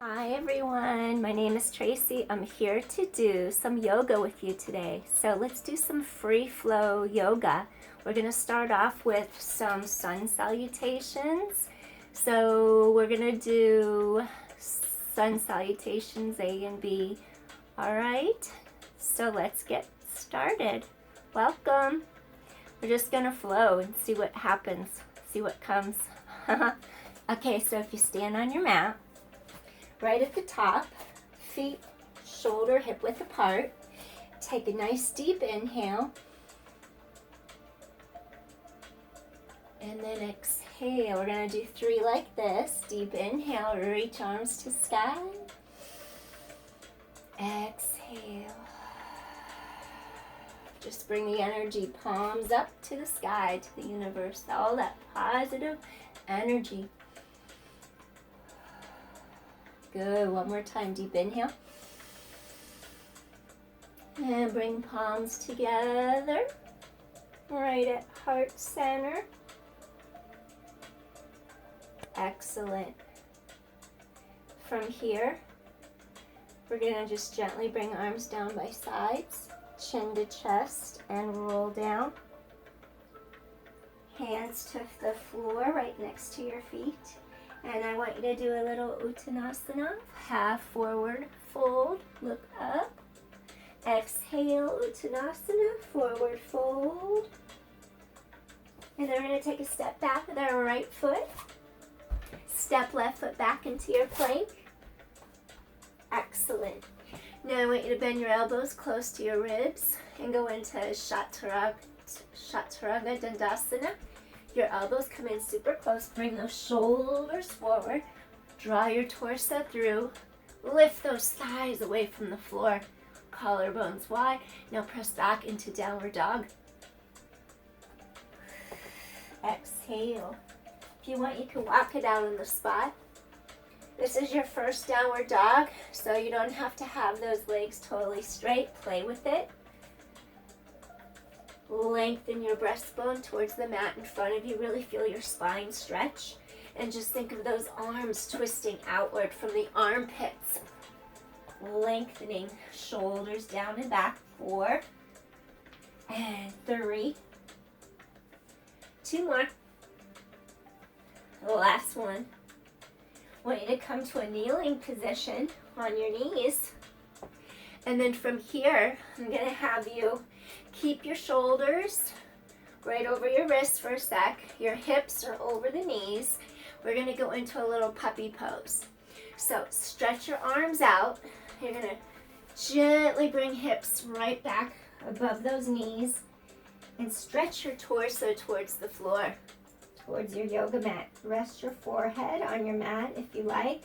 Hi everyone, my name is Tracy. I'm here to do some yoga with you today. So let's do some free flow yoga. We're going to start off with some sun salutations. So we're going to do sun salutations A and B. All right, so let's get started. Welcome. We're just going to flow and see what happens, see what comes. Okay, so if you stand on your mat, right at the top, feet shoulder hip width apart. Take a nice deep inhale. And then exhale. We're going to do 3 like this. Deep inhale, reach arms to sky. Exhale. Just bring the energy, palms up to the sky, to the universe. All that positive energy. Good, one more time, deep inhale. And bring palms together, right at heart center. Excellent. From here, we're gonna just gently bring arms down by sides, chin to chest, and roll down. Hands to the floor right next to your feet. And I want you to do a little Uttanasana, half forward fold, look up. Exhale, Uttanasana, forward fold. And then we're going to take a step back with our right foot. Step left foot back into your plank. Excellent. Now I want you to bend your elbows close to your ribs and go into Chaturanga Tadasana. Your elbows come in super close. Bring those shoulders forward. Draw your torso through. Lift those thighs away from the floor. Collarbones wide. Now press back into downward dog. Exhale. If you want, you can walk it out on the spot. This is your first downward dog, so you don't have to have those legs totally straight. Play with it. Lengthen your breastbone towards the mat in front of you. Really feel your spine stretch. And just think of those arms twisting outward from the armpits. Lengthening, shoulders down and back. 4 and 3. 2 more. The last one. I want you to come to a kneeling position on your knees. And then from here, I'm going to have you keep your shoulders right over your wrists for a sec. Your hips are over the knees. We're going to go into a little puppy pose. So stretch your arms out. You're going to gently bring hips right back above those knees and stretch your torso towards the floor, towards your yoga mat. Rest your forehead on your mat if you like.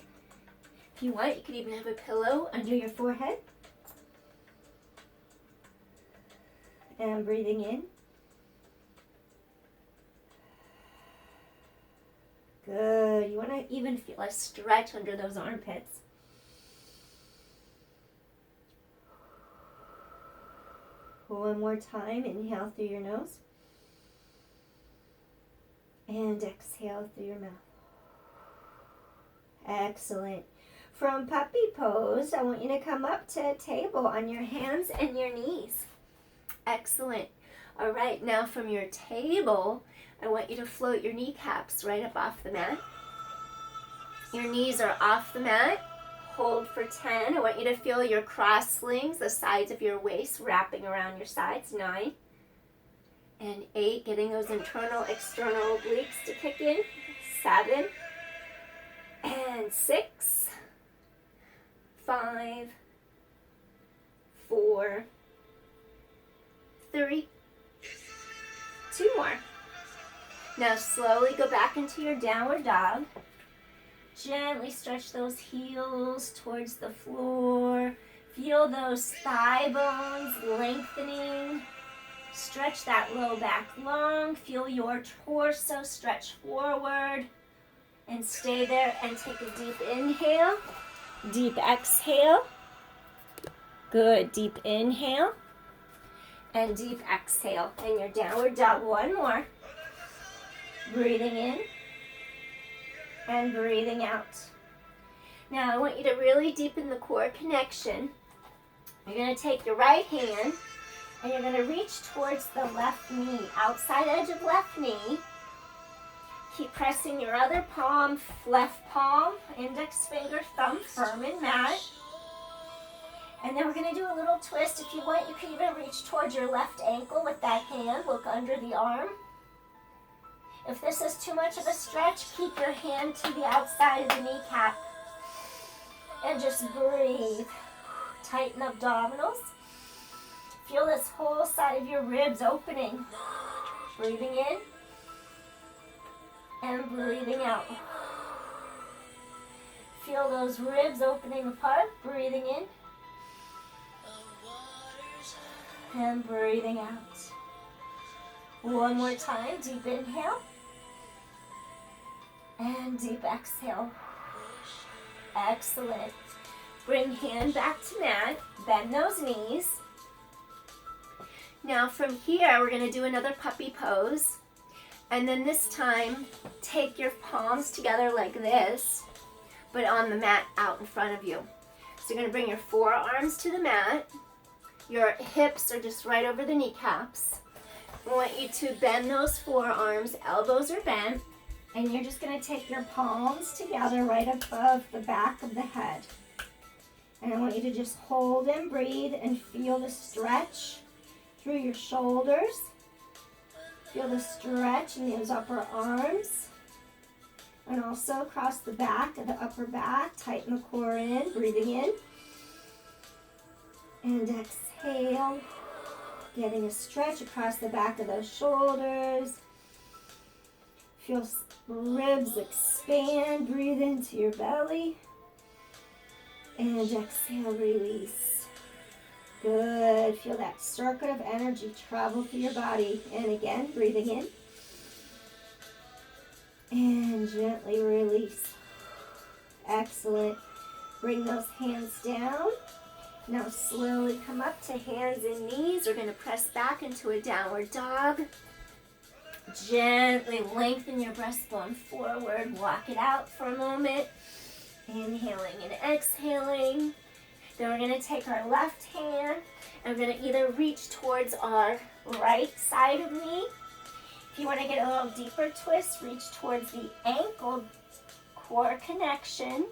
If you want, you could even have a pillow under your forehead. And breathing in. Good. You want to even feel a stretch under those armpits. One more time. Inhale through your nose. And exhale through your mouth. Excellent. From puppy pose, I want you to come up to a table on your hands and your knees. Excellent. All right, now from your table, I want you to float your kneecaps right up off the mat. Your knees are off the mat. Hold for 10. I want you to feel your cross slings, the sides of your waist wrapping around your sides. 9 and 8, getting those internal, external obliques to kick in. 7 and 6, 5, 4, 3, 2 more. Now slowly go back into your downward dog. Gently stretch those heels towards the floor. Feel those thigh bones lengthening. Stretch that low back long. Feel your torso stretch forward. And stay there and take a deep inhale. Deep exhale. Good. Deep inhale. And deep exhale. And your downward dog. One more. Breathing in and breathing out. Now I want you to really deepen the core connection. You're going to take your right hand and you're going to reach towards the left knee, outside edge of left knee. Keep pressing your other palm, left palm, index finger, thumb firm in mat. And then we're going to do a little twist. If you want, you can even reach towards your left ankle with that hand. Look under the arm. If this is too much of a stretch, keep your hand to the outside of the kneecap. And just breathe. Tighten abdominals. Feel this whole side of your ribs opening. Breathing in and breathing out. Feel those ribs opening apart. Breathing in and breathing out. One more time. Deep inhale and deep exhale. Excellent. Bring hand back to mat. Bend those knees. Now from here, we're going to do another puppy pose. And then this time, take your palms together like this, but on the mat out in front of you. So you're going to bring your forearms to the mat. Your hips are just right over the kneecaps. I want you to bend those forearms. Elbows are bent. And you're just going to take your palms together right above the back of the head. And I want you to just hold and breathe and feel the stretch through your shoulders. Feel the stretch in those upper arms. And also across the back of the upper back. Tighten the core in, breathing in. And exhale. Getting a stretch across the back of those shoulders. Feel ribs expand. Breathe into your belly. And exhale, release. Good. Feel that circuit of energy travel through your body. And again, breathing in. And gently release. Excellent. Bring those hands down. Now slowly come up to hands and knees. We're going to press back into a downward dog. Gently lengthen your breastbone forward. Walk it out for a moment. Inhaling and exhaling. Then we're going to take our left hand and we're going to either reach towards our right side of knee. If you want to get a little deeper twist, reach towards the ankle core connection.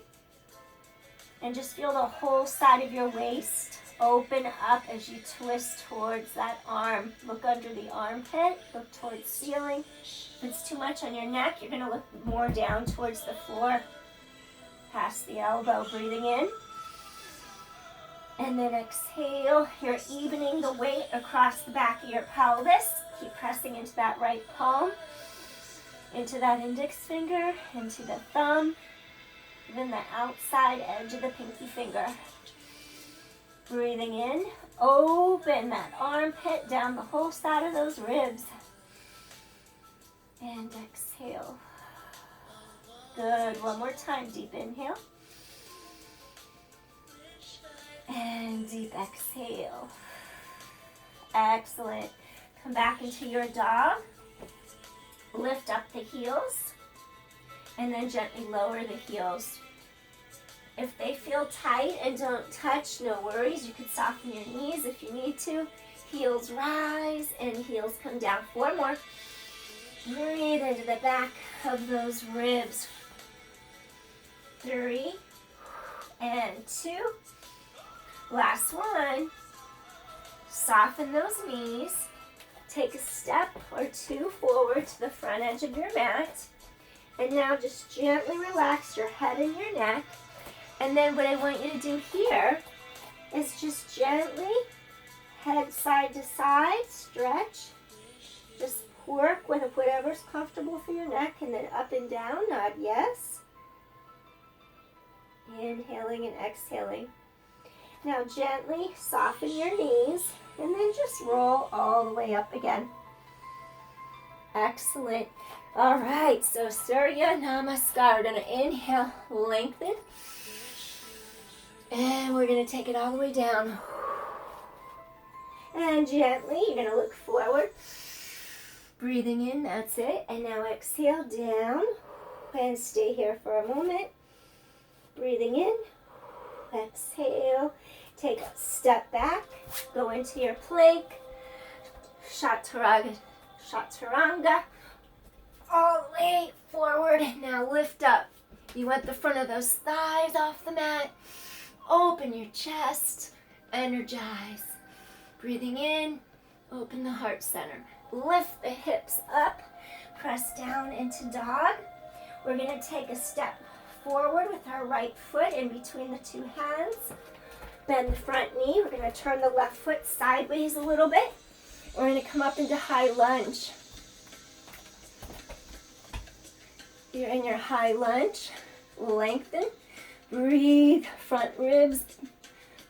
And just feel the whole side of your waist open up as you twist towards that arm. Look under the armpit. Look towards ceiling. If it's too much on your neck, you're going to look more down towards the floor. Past the elbow. Breathing in. And then exhale. You're evening the weight across the back of your pelvis. Keep pressing into that right palm. Into that index finger. Into the thumb. Then the outside edge of the pinky finger. Breathing in, open that armpit down the whole side of those ribs. And exhale. Good. One more time. Deep inhale. And deep exhale. Excellent. Come back into your dog. Lift up the heels. And then gently lower the heels. If they feel tight and don't touch, no worries. You can soften your knees if you need to. Heels rise and heels come down. 4 more. Breathe into the back of those ribs. 3 and 2. Last one. Soften those knees. Take a step or 2 forward to the front edge of your mat. And now just gently relax your head and your neck. And then what I want you to do here is just gently head side to side, stretch. Just work with whatever's comfortable for your neck, and then up and down, nod yes. Inhaling and exhaling. Now gently soften your knees, and then just roll all the way up again. Excellent. All right, so Surya Namaskar. We're going to inhale, lengthen. And we're going to take it all the way down. And gently, you're going to look forward. Breathing in, that's it. And now exhale down. And stay here for a moment. Breathing in. Exhale. Take a step back. Go into your plank. Chaturanga. All the way forward. Now lift up. You want the front of those thighs off the mat. Open your chest. Energize. Breathing in. Open the heart center. Lift the hips up. Press down into dog. We're going to take a step forward with our right foot in between the two hands. Bend the front knee. We're going to turn the left foot sideways a little bit. We're going to come up into high lunge. You're in your high lunge. Lengthen. Breathe. Front ribs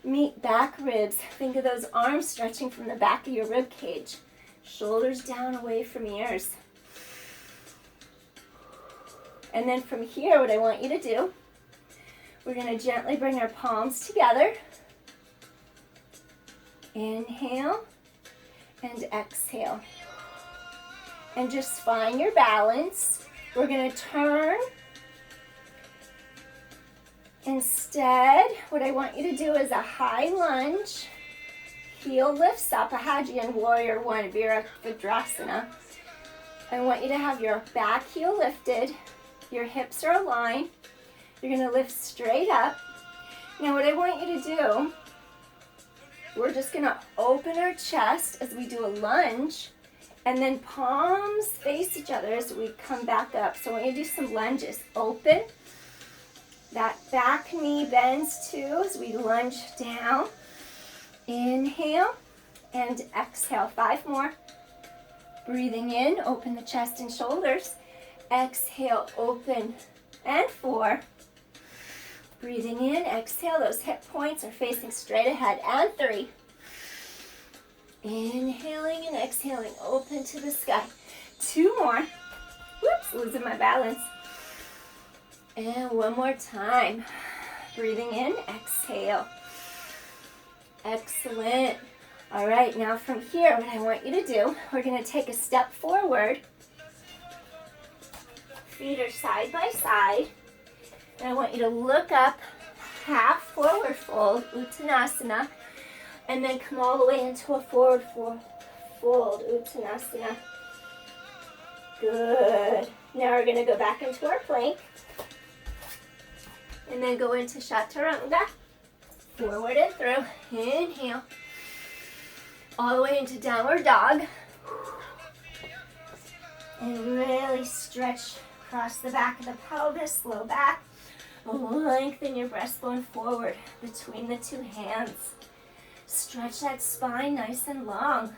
meet back ribs. Think of those arms stretching from the back of your rib cage. Shoulders down away from ears. And then from here, what I want you to do, we're going to gently bring our palms together. Inhale and exhale. And just find your balance. We're going to turn. Instead, what I want you to do is a high lunge. Heel lifts up. I had you in Warrior One, Virabhadrasana. I want you to have your back heel lifted. Your hips are aligned. You're going to lift straight up. Now what I want you to do, we're just going to open our chest as we do a lunge, and then palms face each other as we come back up. So I want you to do some lunges. Open. That back knee bends too as we lunge down. Inhale and exhale. 5 more. Breathing in, open the chest and shoulders. Exhale, open, and 4. Breathing in, exhale, those hip points are facing straight ahead, and 3. Inhaling and exhaling, open to the sky. 2 more. Whoops, losing my balance. And 1 more time. Breathing in, exhale. Excellent. All right, now from here, what I want you to do, we're going to take a step forward. Feet are side by side. And I want you to look up, half forward fold, Uttanasana, and then come all the way into a forward fold, Uttanasana. Good. Now we're going to go back into our plank. And then go into Chaturanga. Forward and through. Inhale. All the way into downward dog. And really stretch across the back of the pelvis, low back. Lengthen your breastbone forward between the two hands. Stretch that spine nice and long.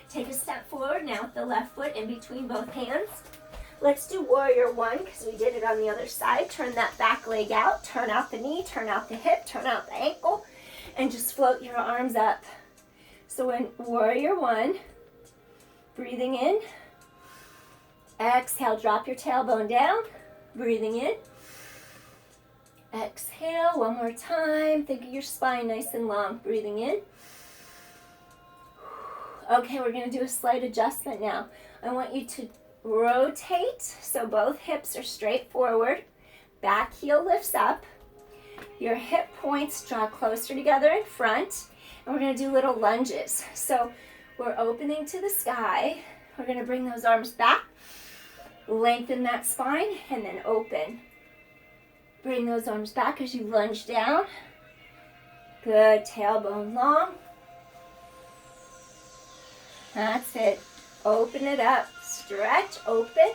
Take a step forward now with the left foot in between both hands. Let's do Warrior One because we did it on the other side. Turn that back leg out. Turn out the knee. Turn out the hip. Turn out the ankle. And just float your arms up. So in Warrior One, breathing in. Exhale, drop your tailbone down. Breathing in. Exhale, 1 more time. Think of your spine nice and long. Breathing in. Okay, we're going to do a slight adjustment now. I want you to rotate so both hips are straight forward. Back heel lifts up. Your hip points draw closer together in front. And we're going to do little lunges. So we're opening to the sky. We're going to bring those arms back. Lengthen that spine and then open. Bring those arms back as you lunge down. Good, tailbone long. That's it. Open it up. Stretch, open.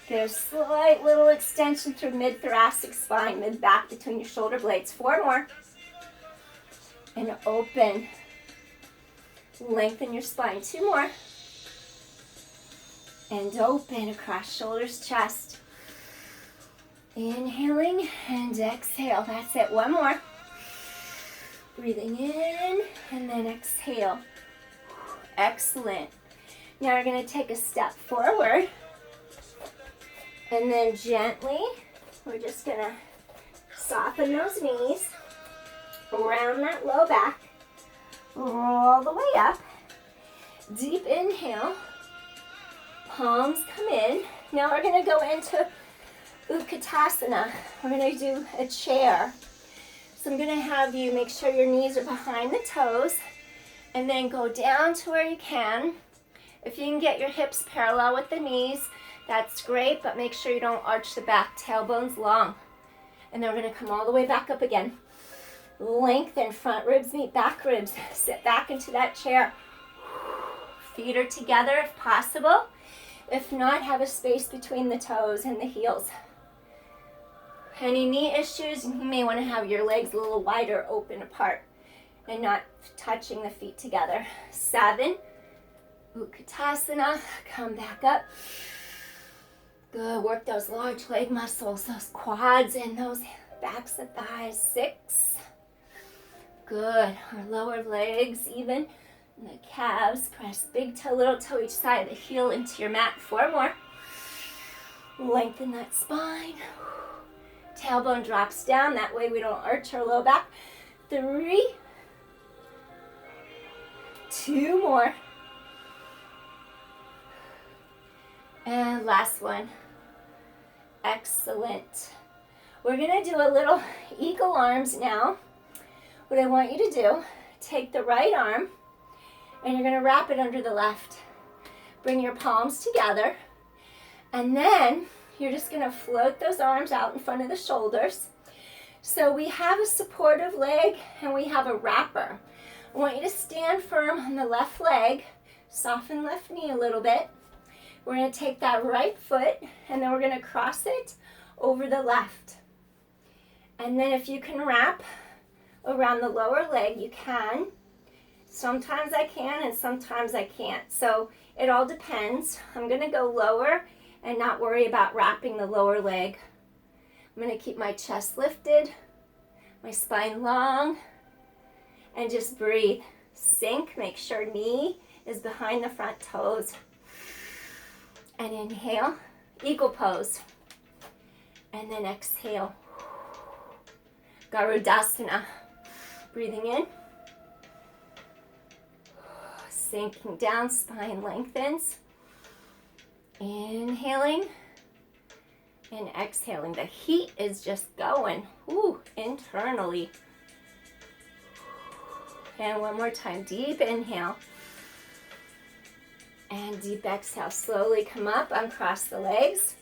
Get a slight little extension through mid-thoracic spine, mid-back between your shoulder blades. 4 more. And open. Lengthen your spine. 2 more. And open across shoulders, chest. Inhaling and exhale. That's it. 1 more. Breathing in and then exhale. Excellent. Now we're going to take a step forward. And then gently, we're just going to soften those knees. Around that low back. Roll the way up. Deep inhale. Palms come in. Now we're going to go into Utkatasana. We're going to do a chair. So I'm going to have you make sure your knees are behind the toes and then go down to where you can. If you can get your hips parallel with the knees, that's great, but make sure you don't arch the back, tailbones long. And then we're going to come all the way back up again. Lengthen, front ribs meet back ribs. Sit back into that chair. Feet are together if possible. If not, have a space between the toes and the heels. Any knee issues, you may want to have your legs a little wider, open apart, and not touching the feet together. 7. Utkatasana. Come back up. Good. Work those large leg muscles, those quads and those backs of thighs. 6. Good. Our lower legs even. And the calves. Press big toe, little toe each side of the heel into your mat. 4 more. Lengthen that spine. Tailbone drops down. That way we don't arch our low back. 3. 2 more. And last one. Excellent. We're going to do a little eagle arms now. What I want you to do, take the right arm and you're going to wrap it under the left. Bring your palms together and then you're just going to float those arms out in front of the shoulders. So we have a supportive leg and we have a wrapper. I want you to stand firm on the left leg, soften left knee a little bit. We're going to take that right foot and then we're going to cross it over the left. And then if you can wrap around the lower leg, you can. Sometimes I can and sometimes I can't. So it all depends. I'm going to go lower and not worry about wrapping the lower leg. I'm going to keep my chest lifted, my spine long, and just breathe. Sink, make sure knee is behind the front toes. And inhale, eagle pose. And then exhale, Garudasana. Breathing in. Sinking down, spine lengthens. Inhaling and exhaling. The heat is just going internally. And one more time, deep inhale. And deep exhale. Slowly come up, uncross the legs.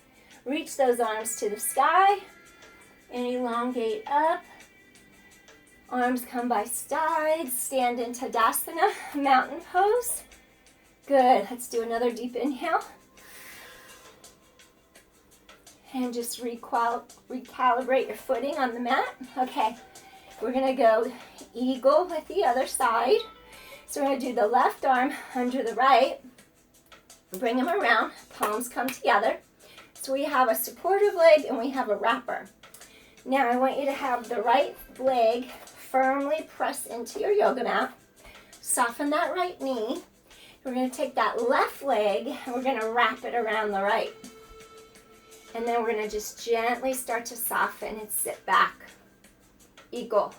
Reach those arms to the sky. And elongate up. Arms come by sides. Stand in Tadasana, mountain pose. Good. Let's do another deep inhale. And just recalibrate your footing on the mat. Okay. We're going to go eagle with the other side. So we're going to do the left arm under the right. Bring them around. Palms come together. So we have a supportive leg and we have a wrapper. Now I want you to have the right leg firmly press into your yoga mat. Soften that right knee. We're going to take that left leg and we're going to wrap it around the right. And then we're going to just gently start to soften and sit back. Eagle.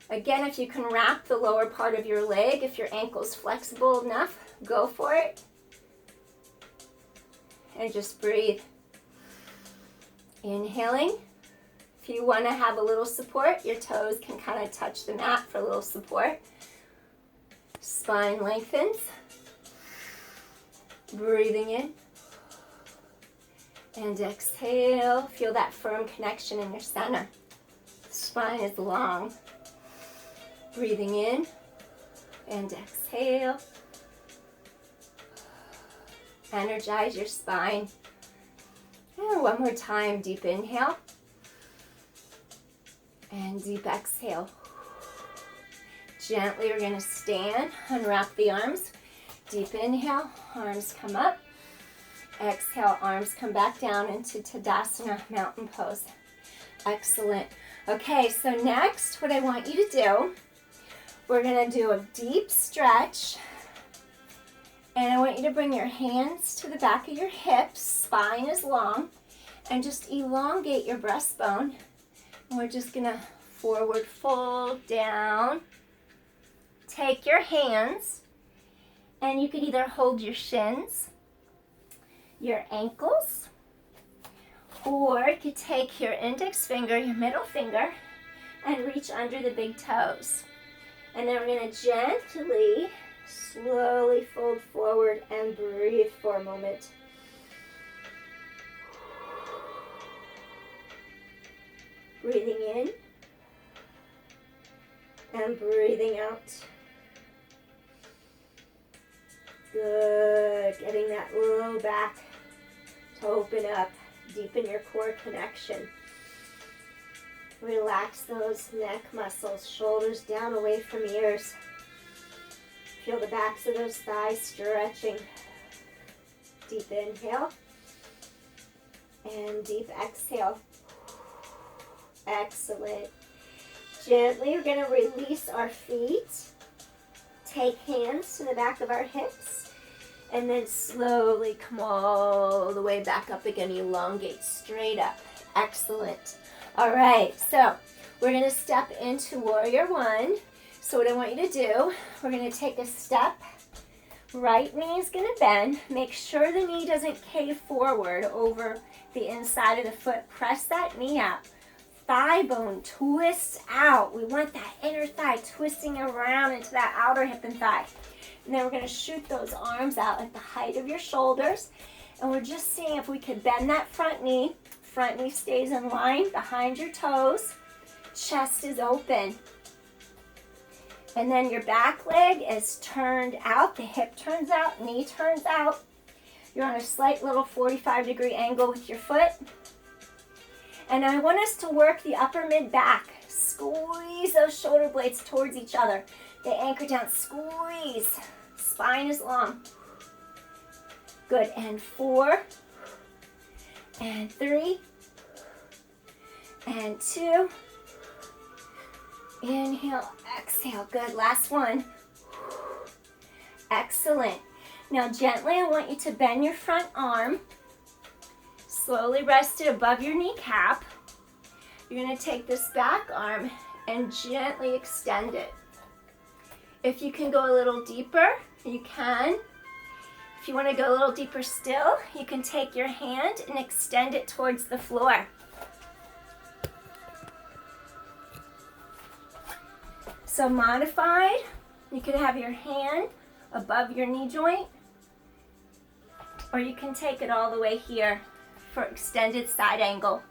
Again, if you can wrap the lower part of your leg, if your ankle's flexible enough, go for it. And just breathe. Inhaling. If you want to have a little support, your toes can kind of touch the mat for a little support. Spine lengthens. Breathing in. And exhale. Feel that firm connection in your center. Spine is long. Breathing in. And exhale. Energize your spine. And one more time, deep inhale. And deep exhale. Gently, we're going to stand, unwrap the arms. Deep inhale, arms come up. Exhale, arms come back down into Tadasana, mountain pose. Excellent. Okay, so next, what I want you to do, we're going to do a deep stretch. And I want you to bring your hands to the back of your hips, spine is long, and just elongate your breastbone. And we're just going to forward fold down. Take your hands, and you can either hold your shins, your ankles, Or you could take your index finger, your middle finger, and reach under the big toes. And then we're going to gently, slowly fold forward and breathe for a moment. Breathing in and breathing out. Good. Getting that low back to open up. Deepen your core connection. Relax those neck muscles, shoulders down away from ears. Feel the backs of those thighs stretching. Deep inhale and deep exhale. Excellent. Gently, we're going to release our feet. Take hands to the back of our hips. And then slowly come all the way back up again. Elongate straight up. Excellent. All right, so we're going to step into Warrior One. So what I want you to do, we're going to take a step. Right knee is going to bend. Make sure the knee doesn't cave forward over the inside of the foot. Press that knee up. Thigh bone twists out. We want that inner thigh twisting around into that outer hip and thigh. And then we're going to shoot those arms out at the height of your shoulders. And we're just seeing if we could bend that front knee. Front knee stays in line behind your toes. Chest is open. And then your back leg is turned out. The hip turns out. Knee turns out. You're on a slight little 45-degree angle with your foot. And I want us to work the upper mid-back. Squeeze those shoulder blades towards each other. They anchor down. Squeeze. Spine is long. Good. And 4. And 3. And 2. Inhale, exhale. Good. Last one. Excellent. Now gently, I want you to bend your front arm. Slowly rest it above your kneecap. You're going to take this back arm and gently extend it. If you can go a little deeper, you can. If you want to go a little deeper still, you can take your hand and extend it towards the floor. So modified, you could have your hand above your knee joint, or you can take it all the way here for extended side angle.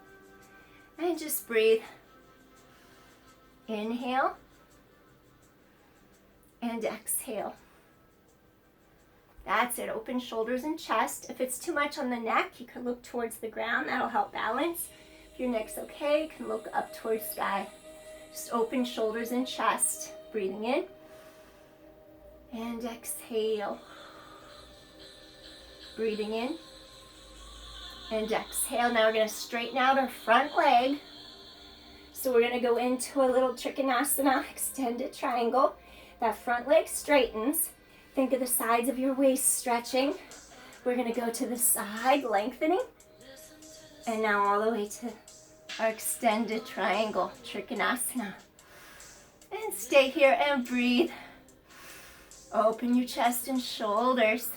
And just breathe. Inhale and exhale. That's it. Open shoulders and chest. If it's too much on the neck, you can look towards the ground. That'll help balance. If your neck's okay, you can look up towards sky. Just open shoulders and chest. Breathing in and exhale. Breathing in and exhale. Now we're going to straighten out our front leg. So we're going to go into a little Trikonasana, extended triangle. That front leg straightens. Think of the sides of your waist stretching. We're going to go to the side, lengthening. And now all the way to our extended triangle, Trikonasana. And stay here and breathe. Open your chest and shoulders.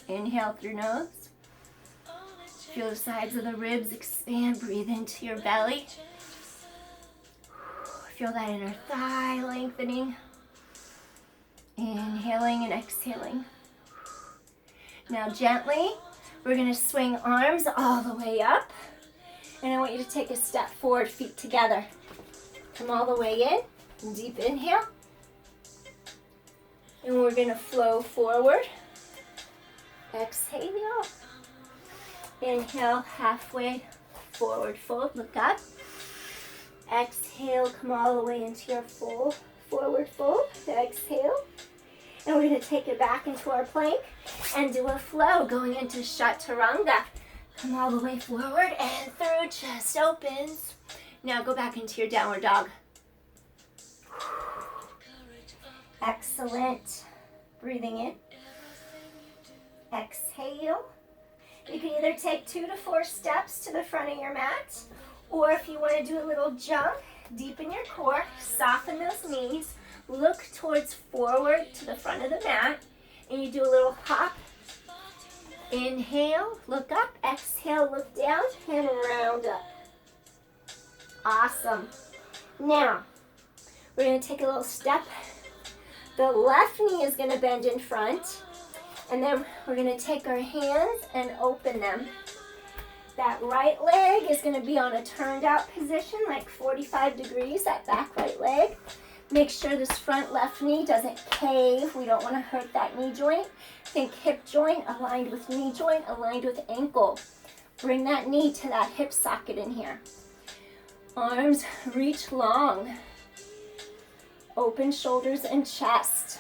Inhale through nose. Feel the sides of the ribs expand. Breathe into your belly. Feel that inner thigh lengthening. Inhaling and exhaling. Now gently, we're going to swing arms all the way up. And I want you to take a step forward, feet together. Come all the way in. Deep inhale. And we're going to flow forward. Exhale. Inhale, halfway forward fold. Look up. Exhale, come all the way into your full forward fold. Exhale. And we're going to take it back into our plank and do a flow going into Chaturanga. Come all the way forward and through, chest opens. Now go back into your downward dog. Excellent. Breathing in. Exhale. You can either take 2 to 4 steps to the front of your mat, or if you want to do a little jump, deepen your core, soften those knees, look towards forward to the front of the mat, and you do a little hop Inhale, look up. Exhale, look down and round up. Awesome. Now, we're going to take a little step. The left knee is going to bend in front. And then we're going to take our hands and open them. That right leg is going to be on a turned out position, like 45 degrees, that back right leg. Make sure this front left knee doesn't cave. We don't want to hurt that knee joint. Think hip joint aligned with knee joint, aligned with ankle. Bring that knee to that hip socket in here. Arms reach long. Open shoulders and chest.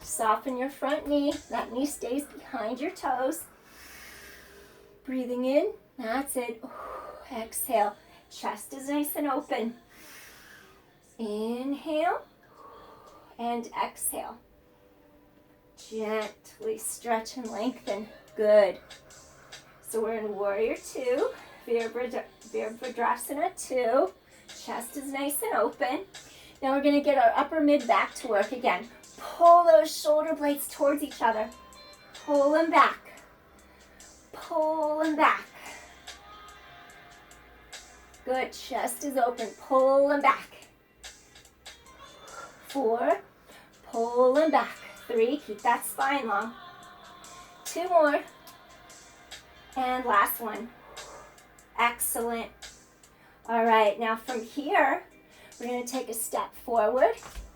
Soften your front knee. That knee stays behind your toes. Breathing in. That's it. Exhale. Chest is nice and open. Inhale and exhale. Gently stretch and lengthen. Good. So we're in Warrior 2, Virabhadrasana 2. Chest is nice and open. Now we're going to get our upper mid back to work again. Pull those shoulder blades towards each other. Pull them back. Pull them back. Good. Chest is open. Pull them back. 4. Pull them back. 3. Keep that spine long. 2 more. And last one. Excellent. All right. Now from here, we're going to take a step forward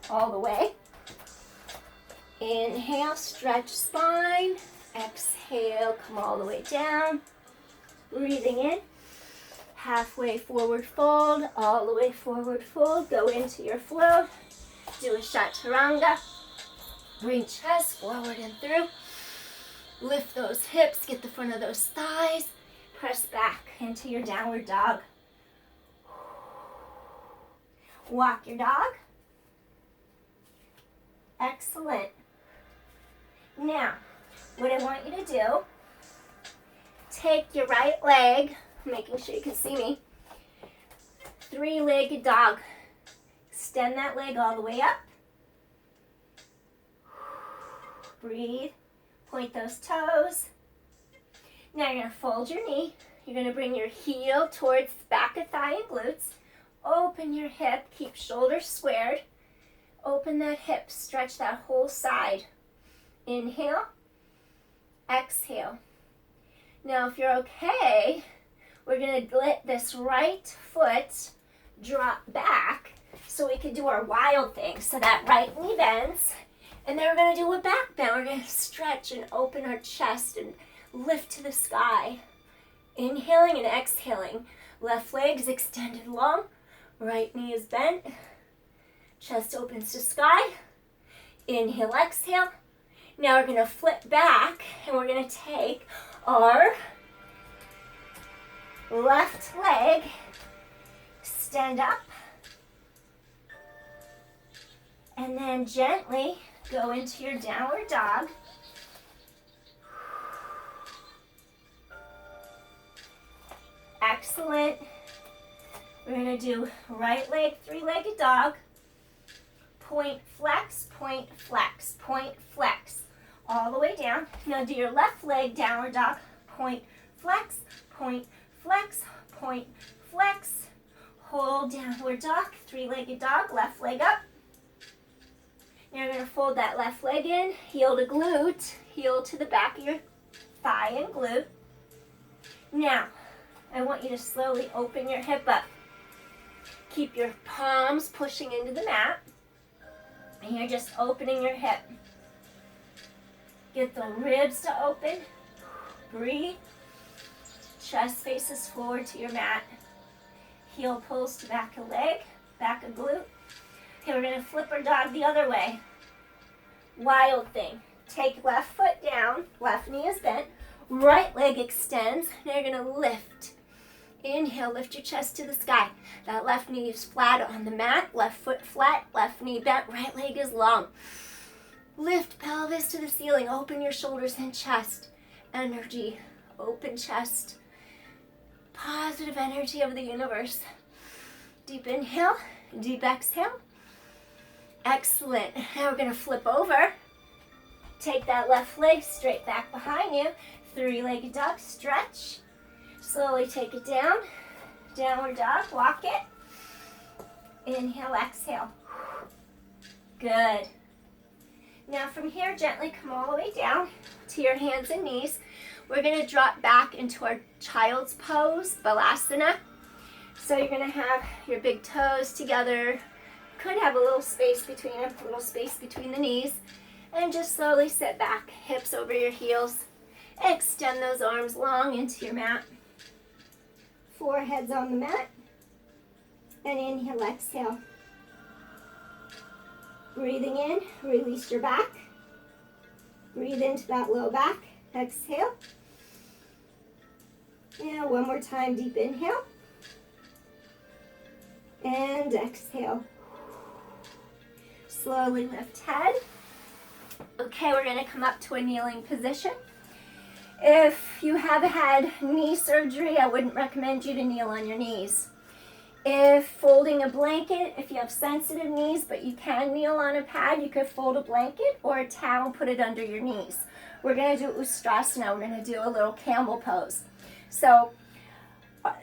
all the way. Inhale, stretch spine. Exhale, come all the way down. Breathing in. Halfway forward fold, all the way forward fold. Go into your flow. Do a Chaturanga. Bring chest forward and through. Lift those hips, get the front of those thighs. Press back into your downward dog. Walk your dog. Excellent. Now, what I want you to do, take your right leg, making sure you can see me, 3-legged dog. Extend that leg all the way up. Breathe. Point those toes. Now you're going to fold your knee. You're going to bring your heel towards the back of thigh and glutes. Open your hip. Keep shoulders squared. Open that hip. Stretch that whole side. Inhale. Exhale. Now if you're okay, we're going to let this right foot drop back so we can do our wild thing. So that right knee bends. And then we're going to do a back bend. We're going to stretch and open our chest and lift to the sky. Inhaling and exhaling. Left leg is extended long. Right knee is bent. Chest opens to sky. Inhale, exhale. Now we're going to flip back and we're going to take our left leg, extend up, and then gently go into your downward dog. Excellent. We're going to do right leg, 3-legged dog. Point, flex, point, flex, point, flex. All the way down. Now do your left leg, downward dog. Point, flex, point, flex, point, flex. Hold downward dog, 3-legged dog, left leg up. Now you're going to fold that left leg in, heel to glute, heel to the back of your thigh and glute. Now, I want you to slowly open your hip up. Keep your palms pushing into the mat. And you're just opening your hip. Get the ribs to open. Breathe. Chest faces forward to your mat. Heel pulls to back of leg, back of glute. Okay, we're going to flip our dog the other way. Wild thing. Take left foot down, left knee is bent, right leg extends. Now you're going to lift. Inhale, lift your chest to the sky. That left knee is flat on the mat, left foot flat, left knee bent, right leg is long. Lift pelvis to the ceiling, open your shoulders and chest. Energy, open chest. Positive energy of the universe. Deep inhale, deep exhale. Excellent. Now we're going to flip over. Take that left leg straight back behind you. Three-legged dog, stretch. Slowly take it down. Downward dog, walk it. Inhale, exhale. Good. Now from here, gently come all the way down to your hands and knees. We're going to drop back into our child's pose, Balasana. So you're going to have your big toes together. Could have a little space between them, a little space between the knees. And just slowly sit back, hips over your heels. Extend those arms long into your mat. Foreheads on the mat. And inhale, exhale. Breathing in, release your back. Breathe into that low back. Exhale. And one more time, deep inhale. And exhale. Slowly lift head. Okay, we're going to come up to a kneeling position. If you have had knee surgery, I wouldn't recommend you to kneel on your knees. If folding a blanket, if you have sensitive knees, but you can kneel on a pad, you could fold a blanket or a towel and put it under your knees. We're going to do Ustrasana. We're going to do a little camel pose. So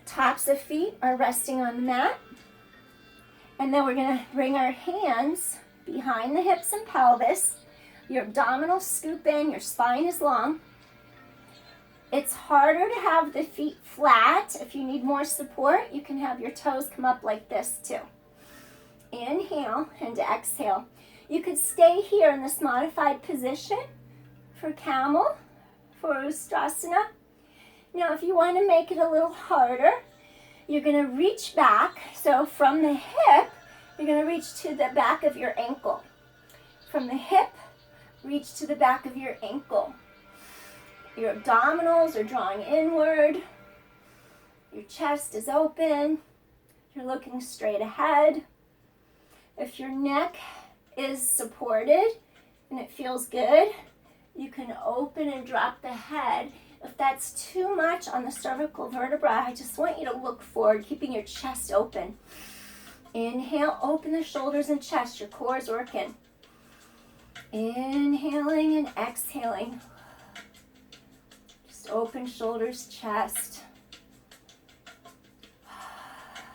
tops of feet are resting on the mat. And then we're going to bring our hands behind the hips and pelvis. Your abdominals scoop in, your spine is long. It's harder to have the feet flat. If you need more support, you can have your toes come up like this too. Inhale and exhale. You could stay here in this modified position for camel, for Ustrasana. Now, if you want to make it a little harder, you're going to reach back. So from the hip, you're going to reach to the back of your ankle. From the hip, reach to the back of your ankle. Your abdominals are drawing inward. Your chest is open. You're looking straight ahead. If your neck is supported and it feels good, you can open and drop the head. If that's too much on the cervical vertebra, I just want you to look forward, keeping your chest open. Inhale, open the shoulders and chest. Your core is working. Inhaling and exhaling. Just open shoulders, chest.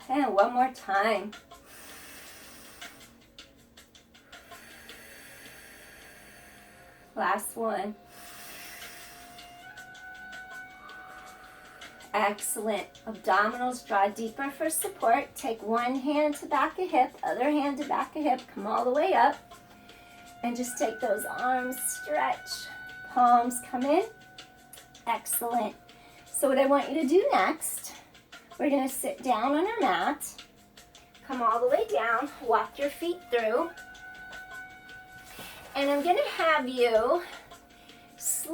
And one more time. Last one. Excellent. Abdominals draw deeper for support. Take one hand to back of hip, other hand to back of hip. Come all the way up. And just take those arms, stretch. Palms come in. Excellent. So what I want you to do next, we're going to sit down on our mat. Come all the way down. Walk your feet through. And I'm going to have you